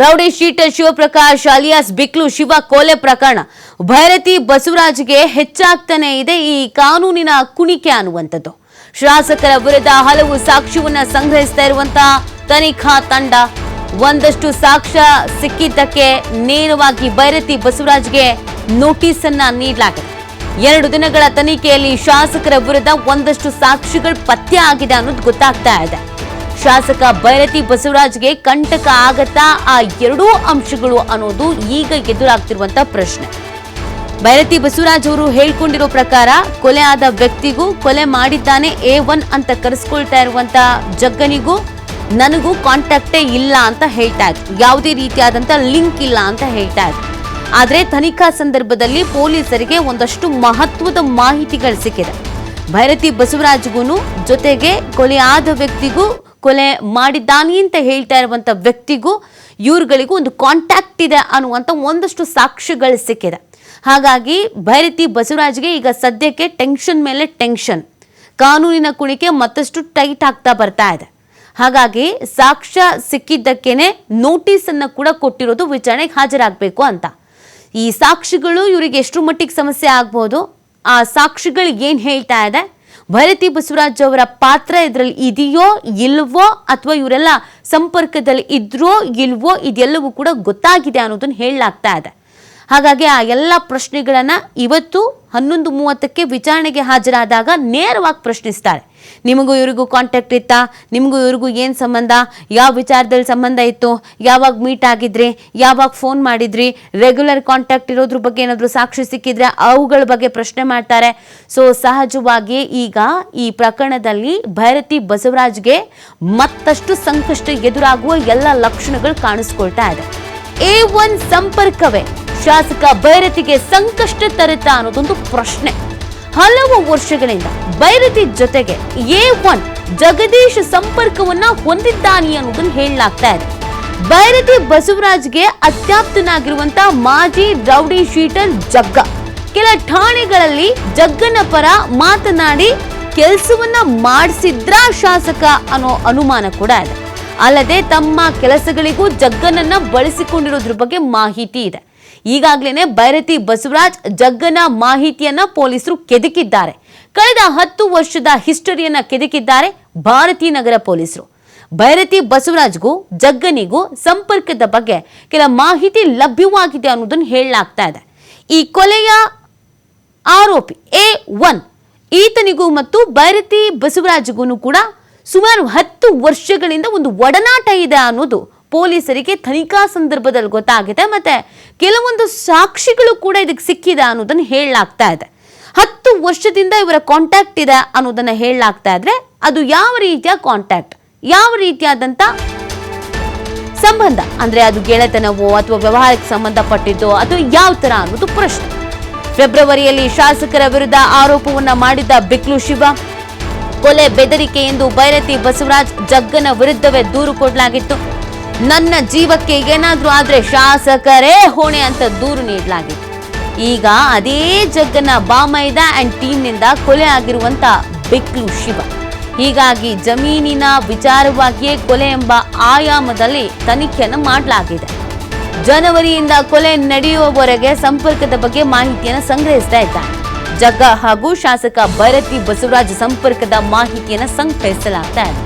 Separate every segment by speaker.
Speaker 1: Rowdy sheeter Shivaprakash alias Biklu Shiva ಕೊಲೆ ಪ್ರಕರಣ ಭೈರತಿ ಬಸವರಾಜ್ಗೆ ಹೆಚ್ಚಾಗ್ತಾನೆ ಇದೆ ಈ ಕಾನೂನಿನ ಕುಣಿಕೆ ಅನ್ನುವಂಥದ್ದು. ಶಾಸಕರ ವಿರುದ್ಧ ಹಲವು ಸಾಕ್ಷ್ಯವನ್ನ ಸಂಗ್ರಹಿಸ್ತಾ ಇರುವಂತಹ ತನಿಖಾ ತಂಡ ಒಂದಷ್ಟು ಸಾಕ್ಷ್ಯ ಸಿಕ್ಕಿದ್ದಕ್ಕೆ ನೇರವಾಗಿ ಭೈರತಿ ಬಸವರಾಜ್ಗೆ ನೋಟಿಸ್ ಅನ್ನ ನೀಡಲಾಗಿದೆ. 2 ದಿನಗಳ ತನಿಖೆಯಲ್ಲಿ ಶಾಸಕರ ವಿರುದ್ಧ ಒಂದಷ್ಟು ಸಾಕ್ಷಿಗಳು ಪತ್ತೆ ಆಗಿದೆ ಅನ್ನೋದು ಗೊತ್ತಾಗ್ತಾ ಇದೆ. ಶಾಸಕ ಭೈರತಿ ಬಸವರಾಜ್ಗೆ ಕಂಟಕ ಆಗತ್ತಾ ಆ 2 ಅಂಶಗಳು ಅನ್ನೋದು ಈಗ ಎದುರಾಗ್ತಿರುವಂತ ಪ್ರಶ್ನೆ. ಭೈರತಿ ಬಸವರಾಜ್ ಅವರು ಹೇಳ್ಕೊಂಡಿರೋ ಪ್ರಕಾರ ಕೊಲೆ ಆದ ವ್ಯಕ್ತಿಗೂ ಕೊಲೆ ಮಾಡಿದ್ದಾನೆ A1 ಅಂತ ಕರೆಸ್ಕೊಳ್ತಾ ಇರುವಂತ ಜಗ್ಗನಿಗೂ ನನಗೂ ಕಾಂಟ್ಯಾಕ್ಟೇ ಇಲ್ಲ ಅಂತ ಹೇಳ್ತಾ ಇದ್ರು. ಯಾವುದೇ ರೀತಿಯಾದಂತ ಲಿಂಕ್ ಇಲ್ಲ ಅಂತ ಹೇಳ್ತಾ ಇದ್ರು. ಆದ್ರೆ ತನಿಖಾ ಸಂದರ್ಭದಲ್ಲಿ ಪೊಲೀಸರಿಗೆ ಒಂದಷ್ಟು ಮಹತ್ವದ ಮಾಹಿತಿಗಳು ಸಿಕ್ಕಿದೆ. ಭೈರತಿ ಬಸವರಾಜ್ಗೂ ಜೊತೆಗೆ ಕೊಲೆ ಆದ ವ್ಯಕ್ತಿಗೂ ಕೊಲೆ ಮಾಡಿದ್ದಾನೆ ಅಂತ ಹೇಳ್ತಾ ಇರುವಂತ ವ್ಯಕ್ತಿಗೂ ಇವ್ರುಗಳಿಗೂ ಒಂದು ಕಾಂಟ್ಯಾಕ್ಟ್ ಇದೆ ಅನ್ನುವಂತ ಒಂದಷ್ಟು ಸಾಕ್ಷ್ಯಗಳು ಸಿಕ್ಕಿದೆ. ಹಾಗಾಗಿ ಭೈರತಿ ಬಸವರಾಜ್ಗೆ ಈಗ ಸದ್ಯಕ್ಕೆ ಟೆನ್ಷನ್ ಮೇಲೆ ಟೆನ್ಷನ್, ಕಾನೂನಿನ ಕುಣಿಕೆ ಮತ್ತಷ್ಟು ಟೈಟ್ ಆಗ್ತಾ ಬರ್ತಾ ಇದೆ. ಹಾಗಾಗಿ ಸಾಕ್ಷ್ಯ ಸಿಕ್ಕಿದ್ದಕ್ಕೇನೆ ನೋಟಿಸ್ ಅನ್ನ ಕೂಡ ಕೊಟ್ಟಿರೋದು ವಿಚಾರಣೆಗೆ ಹಾಜರಾಗಬೇಕು ಅಂತ. ಈ ಸಾಕ್ಷಿಗಳು ಇವರಿಗೆ ಎಷ್ಟು ಮಟ್ಟಿಗೆ ಸಮಸ್ಯೆ ಆಗ್ಬೋದು, ಆ ಸಾಕ್ಷಿಗಳು ಏನ್ ಹೇಳ್ತಾ ಇದೆ, ಭೈರತಿ ಬಸವರಾಜ್ ಅವರ ಪಾತ್ರ ಇದರಲ್ಲಿ ಇದೆಯೋ ಇಲ್ವೋ ಅಥವಾ ಇವರೆಲ್ಲ ಸಂಪರ್ಕದಲ್ಲಿ ಇದ್ರೋ ಇಲ್ವೋ ಇದೆಲ್ಲವೂ ಕೂಡ ಗೊತ್ತಾಗಿದೆ ಅನ್ನೋದನ್ನ ಹೇಳಲಾಗ್ತಾ ಇದೆ. ಹಾಗಾಗಿ ಆ ಎಲ್ಲ ಪ್ರಶ್ನೆಗಳನ್ನ ಇವತ್ತು 11:30ಕ್ಕೆ ವಿಚಾರಣೆಗೆ ಹಾಜರಾದಾಗ ನೇರವಾಗಿ ಪ್ರಶ್ನಿಸ್ತಾರೆ. ನಿಮಗೂ ಇವರಿಗೂ ಕಾಂಟ್ಯಾಕ್ಟ್ ಇತ್ತಾ, ನಿಮಗೂ ಇವರಿಗೂ ಏನು ಸಂಬಂಧ, ಯಾವ ವಿಚಾರದಲ್ಲಿ ಸಂಬಂಧ ಇತ್ತು, ಯಾವಾಗ ಮೀಟ್ ಆಗಿದ್ರಿ, ಯಾವಾಗ ಫೋನ್ ಮಾಡಿದ್ರಿ, ರೆಗ್ಯುಲರ್ ಕಾಂಟ್ಯಾಕ್ಟ್ ಇರೋದ್ರ ಬಗ್ಗೆ ಏನಾದರೂ ಸಾಕ್ಷಿ ಸಿಕ್ಕಿದ್ರೆ ಅವುಗಳ ಬಗ್ಗೆ ಪ್ರಶ್ನೆ ಮಾಡ್ತಾರೆ. ಸೊ ಸಹಜವಾಗಿ ಈಗ ಈ ಪ್ರಕರಣದಲ್ಲಿ ಭೈರತಿ ಬಸವರಾಜ್ಗೆ ಮತ್ತಷ್ಟು ಸಂಕಷ್ಟ ಎದುರಾಗುವ ಎಲ್ಲ ಲಕ್ಷಣಗಳು ಕಾಣಿಸ್ಕೊಳ್ತಾ ಇದೆ. A1 ಸಂಪರ್ಕವೇ ಶಾಸಕ ಭೈರತಿಗೆ ಸಂಕಷ್ಟ ತರುತ್ತಾ ಅನ್ನೋದೊಂದು ಪ್ರಶ್ನೆ. ಹಲವು ವರ್ಷಗಳಿಂದ ಭೈರತಿ ಜೊತೆಗೆ A1 ಜಗದೀಶ್ ಸಂಪರ್ಕವನ್ನ ಹೊಂದಿದ್ದಾನೆ ಅನ್ನೋದನ್ನ ಹೇಳಲಾಗ್ತಾ ಇದೆ. ಭೈರತಿ ಬಸವರಾಜ್ಗೆ ಅತ್ಯಾಪ್ತನಾಗಿರುವಂತ ಮಾಜಿ ರೌಡಿ ಶೀಟರ್ ಜಗ್ಗ ಕೆಲ ಠಾಣೆಗಳಲ್ಲಿ ಜಗ್ಗನ ಪರ ಮಾತನಾಡಿ ಕೆಲಸವನ್ನ ಮಾಡಿಸಿದ್ರ ಶಾಸಕ ಅನ್ನೋ ಅನುಮಾನ ಕೂಡ ಇದೆ. ಅಲ್ಲದೆ ತಮ್ಮ ಕೆಲಸಗಳಿಗೂ ಜಗ್ಗನನ್ನ ಬಳಸಿಕೊಂಡಿರೋದ್ರ ಬಗ್ಗೆ ಮಾಹಿತಿ ಇದೆ. ಈಗಾಗಲೇ ಭೈರತಿ ಬಸವರಾಜ್ ಜಗ್ಗನ ಮಾಹಿತಿಯನ್ನ ಪೊಲೀಸರು ಕೆದಕಿದ್ದಾರೆ. ಕಳೆದ 10 ವರ್ಷದ ಹಿಸ್ಟರಿಯನ್ನ ಕೆದಕಿದ್ದಾರೆ ಭಾರತೀನಗರ ಪೊಲೀಸರು. ಭೈರತಿ ಬಸವರಾಜ್ಗೂ ಜಗ್ಗನಿಗೂ ಸಂಪರ್ಕದ ಬಗ್ಗೆ ಕೆಲ ಮಾಹಿತಿ ಲಭ್ಯವಾಗಿದೆ ಅನ್ನೋದನ್ನು ಹೇಳಲಾಗ್ತಾ ಇದೆ. ಈ ಕೊಲೆಯ ಆರೋಪಿ A1 ಈತನಿಗೂ ಮತ್ತು ಭೈರತಿ ಬಸವರಾಜ್ಗೂ ಕೂಡ ಸುಮಾರು 10 ವರ್ಷಗಳಿಂದ ಒಂದು ಒಡನಾಟ ಇದೆ ಅನ್ನೋದು ಪೊಲೀಸರಿಗೆ ತನಿಖಾ ಸಂದರ್ಭದಲ್ಲಿ ಗೊತ್ತಾಗಿದೆ. ಮತ್ತೆ ಕೆಲವೊಂದು ಸಾಕ್ಷಿಗಳು ಕೂಡ ಇದಕ್ಕೆ ಸಿಕ್ಕಿದೆ ಅನ್ನೋದನ್ನ ಹೇಳಲಾಗ್ತಾ ಇದೆ. 10 ವರ್ಷದಿಂದ ಇವರ ಕಾಂಟ್ಯಾಕ್ಟ್ ಇದೆ ಅನ್ನೋದನ್ನ ಹೇಳಲಾಗ್ತಾ ಇದ್ರೆ ಅದು ಯಾವ ರೀತಿಯ ಕಾಂಟ್ಯಾಕ್ಟ್, ಯಾವ ರೀತಿಯಾದಂತ ಸಂಬಂಧ, ಅಂದ್ರೆ ಅದು ಗೆಳೆತನವೋ ಅಥವಾ ವ್ಯವಹಾರಕ್ಕೆ ಸಂಬಂಧಪಟ್ಟಿದ್ದೋ ಅಥವಾ ಯಾವ ತರ ಅನ್ನೋದು ಪ್ರಶ್ನೆ. ಫೆಬ್ರವರಿಯಲ್ಲಿ ಶಾಸಕರ ವಿರುದ್ಧ ಆರೋಪವನ್ನ ಮಾಡಿದ್ದ ಬಿಕ್ಲು ಶಿವ ಕೊಲೆ ಬೆದರಿಕೆ ಎಂದು ಭೈರತಿ ಬಸವರಾಜ್ ಜಗ್ಗನ ವಿರುದ್ಧವೇ ದೂರು ಕೊಡಲಾಗಿತ್ತು. ನನ್ನ ಜೀವಕ್ಕೆ ಏನಾದ್ರೂ ಆದ್ರೆ ಶಾಸಕರೇ ಹೊಣೆ ಅಂತ ದೂರು ನೀಡಲಾಗಿತ್ತು. ಈಗ ಅದೇ ಜಗ್ಗನ ಬಾಮೈದ ಅಂಡ್ ಟೀಮ್ನಿಂದ ಕೊಲೆ ಆಗಿರುವಂತ ಬಿಕ್ಲು ಶಿವ. ಹೀಗಾಗಿ ಜಮೀನಿನ ವಿಚಾರವಾಗಿಯೇ ಕೊಲೆ ಎಂಬ ಆಯಾಮದಲ್ಲಿ ತನಿಖೆಯನ್ನು ಮಾಡಲಾಗಿದೆ. ಜನವರಿಯಿಂದ ಕೊಲೆ ನಡೆಯುವವರೆಗೆ ಸಂಪರ್ಕದ ಬಗ್ಗೆ ಮಾಹಿತಿಯನ್ನು ಸಂಗ್ರಹಿಸ್ತಾ ಇದ್ದಾರೆ. ಜಗ್ಗ ಹಾಗೂ ಶಾಸಕ ಭೈರತಿ ಬಸವರಾಜ್ ಸಂಪರ್ಕದ ಮಾಹಿತಿಯನ್ನು ಸಂಗ್ರಹಿಸಲಾಗ್ತಾ ಇದೆ.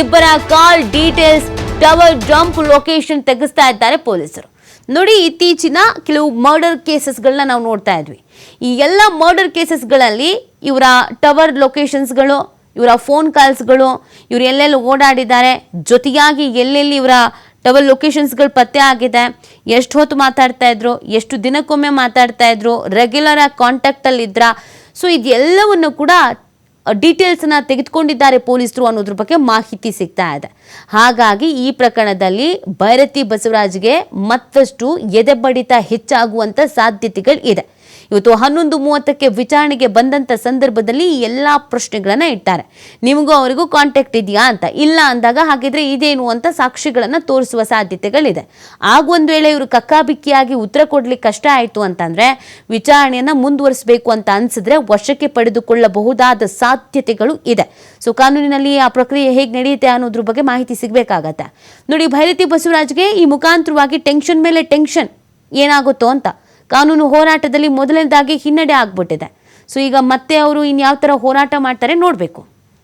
Speaker 1: ಇಬ್ಬರ call details, tower dump location ತೆಗೆಸ್ತಾ ಇದ್ದಾರೆ ಪೊಲೀಸರು. ನೋಡಿ, ಇತ್ತೀಚಿನ ಕೆಲವು ಮರ್ಡರ್ ಕೇಸಸ್ಗಳನ್ನ ನಾವು ನೋಡ್ತಾ ಇದ್ವಿ. ಈ ಎಲ್ಲ ಮರ್ಡರ್ ಕೇಸಸ್ಗಳಲ್ಲಿ ಇವರ ಟವರ್ ಲೊಕೇಶನ್ಸ್ಗಳು, ಇವರ ಫೋನ್ ಕಾಲ್ಸ್ಗಳು, ಇವರು ಎಲ್ಲೆಲ್ಲಿ ಓಡಾಡಿದ್ದಾರೆ, ಜೊತೆಯಾಗಿ ಎಲ್ಲೆಲ್ಲಿ ಇವರ ಟವರ್ ಲೊಕೇಶನ್ಸ್ಗಳು ಪತ್ತೆ ಆಗಿದೆ, ಎಷ್ಟು ಹೊತ್ತು ಮಾತಾಡ್ತಾ ಇದ್ರು, ಎಷ್ಟು ದಿನಕ್ಕೊಮ್ಮೆ ಮಾತಾಡ್ತಾ ಇದ್ರು, ರೆಗ್ಯುಲರ್ ಆಗಿ ಕಾಂಟ್ಯಾಕ್ಟ್ ಅಲ್ಲಿ ಇದ್ರ, ಸೊ ಇದೆಲ್ಲವನ್ನು ಕೂಡ ಡೀಟೇಲ್ಸ್ನ ತೆಗೆದುಕೊಂಡಿದ್ದಾರೆ ಪೊಲೀಸರು ಅನ್ನೋದ್ರ ಬಗ್ಗೆ ಮಾಹಿತಿ ಸಿಗ್ತಾ ಇದೆ. ಹಾಗಾಗಿ ಈ ಪ್ರಕರಣದಲ್ಲಿ ಭೈರತಿ ಬಸವರಾಜ್ಗೆ ಮತ್ತಷ್ಟು ಎದೆಬಡಿತ ಹೆಚ್ಚಾಗುವಂತ ಸಾಧ್ಯತೆಗಳು ಇದೆ. ಇವತ್ತು 11:30ಕ್ಕೆ ವಿಚಾರಣೆಗೆ ಬಂದಂತ ಸಂದರ್ಭದಲ್ಲಿ ಈ ಎಲ್ಲಾ ಪ್ರಶ್ನೆಗಳನ್ನ ಇಡ್ತಾರೆ. ನಿಮಗೂ ಅವರಿಗೂ ಕಾಂಟ್ಯಾಕ್ಟ್ ಇದೆಯಾ ಅಂತ. ಇಲ್ಲ ಅಂದಾಗ ಹಾಗಿದ್ರೆ ಇದೇನು ಅಂತ ಸಾಕ್ಷಿಗಳನ್ನ ತೋರಿಸುವ ಸಾಧ್ಯತೆಗಳಿದೆ. ಆಗ ಒಂದ್ ವೇಳೆ ಇವರು ಕಕ್ಕಾಬಿಕ್ಕಿಯಾಗಿ ಉತ್ತರ ಕೊಡ್ಲಿಕ್ಕೆ ಕಷ್ಟ ಆಯ್ತು ಅಂತಂದ್ರೆ ವಿಚಾರಣೆಯನ್ನ ಮುಂದುವರಿಸಬೇಕು ಅಂತ ಅನ್ಸಿದ್ರೆ ವಶಕ್ಕೆ ಪಡೆದುಕೊಳ್ಳಬಹುದಾದ ಸಾಧ್ಯತೆಗಳು ಇದೆ. ಸೊ ಕಾನೂನಿನಲ್ಲಿ ಆ ಪ್ರಕ್ರಿಯೆ ಹೇಗೆ ನಡೆಯುತ್ತೆ ಅನ್ನೋದ್ರ ಬಗ್ಗೆ ಮಾಹಿತಿ ಸಿಗಬೇಕಾಗತ್ತೆ. ನೋಡಿ, ಭೈರತಿ ಬಸವರಾಜ್ಗೆ ಈ ಮುಖಾಂತರವಾಗಿ ಟೆನ್ಷನ್ ಮೇಲೆ ಟೆನ್ಷನ್ ಏನಾಗುತ್ತೋ ಅಂತ. ಕಾನೂನು ಹೋರಾಟದಲ್ಲಿ ಮೊದಲನೇದಾಗಿ ಹಿನ್ನಡೆ ಆಗ್ಬಿಟ್ಟಿದೆ. ಸೊ ಈಗ ಮತ್ತೆ ಅವರು ಇನ್ಯಾವ ಥರ ಹೋರಾಟ ಮಾಡ್ತಾರೆ ನೋಡಬೇಕು.